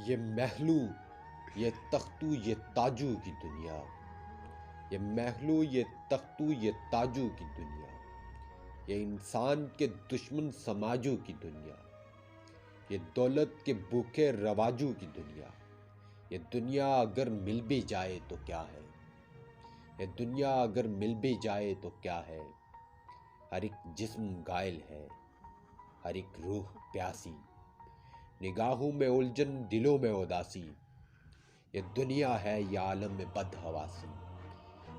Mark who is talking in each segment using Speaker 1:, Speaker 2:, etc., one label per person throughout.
Speaker 1: یہ محلو یہ تختو یہ تاجو کی دنیا، یہ محلو یہ تختو یہ تاجو کی دنیا، یہ انسان کے دشمن سماجوں کی دنیا، یہ دولت کے بھوکے رواجوں کی دنیا، یہ دنیا اگر مل بھی جائے تو کیا ہے، یہ دنیا اگر مل بھی جائے تو کیا ہے۔ ہر ایک جسم گائل ہے، ہر ایک روح پیاسی، نگاہوں میں الجھن دلوں میں اداسی، یہ دنیا ہے یہ عالم میں بدحواسی،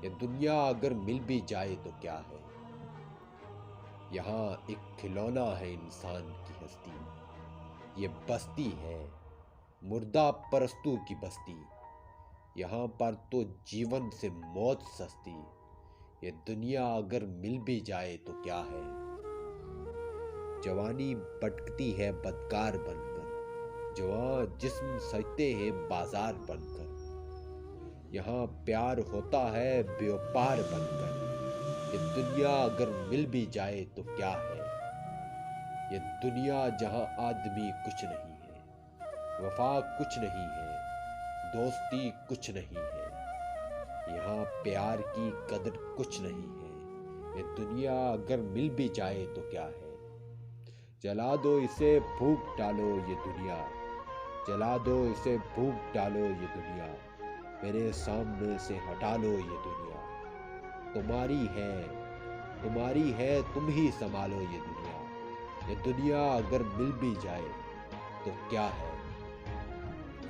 Speaker 1: یہ دنیا اگر مل بھی جائے تو کیا ہے۔ یہاں ایک کھلونا ہے انسان کی ہستی، یہ بستی ہے مردہ پرستوں کی بستی، یہاں پر تو جیون سے موت سستی، یہ دنیا اگر مل بھی جائے تو کیا ہے۔ جوانی بھٹکتی ہے بدکار بن کر، جوان جسم سجتے ہیں بازار بن کر، یہاں پیار ہوتا ہے بیوپار بن کر، یہ دنیا اگر مل بھی جائے تو کیا ہے۔ یہ دنیا جہاں آدمی کچھ نہیں ہے، وفا کچھ نہیں ہے، دوستی کچھ نہیں ہے، یہاں پیار کی قدر کچھ نہیں ہے، یہ دنیا اگر مل بھی جائے تو کیا ہے۔ جلا دو اسے بھوک ڈالو یہ دنیا، جلا دو اسے بھوک ڈالو یہ دنیا، میرے سامنے سے ہٹا لو یہ دنیا، تمہاری ہے تم ہی سنبھالو یہ دنیا، یہ دنیا اگر مل بھی جائے تو کیا ہے،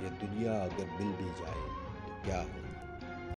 Speaker 1: یہ دنیا اگر مل بھی جائے تو کیا ہے۔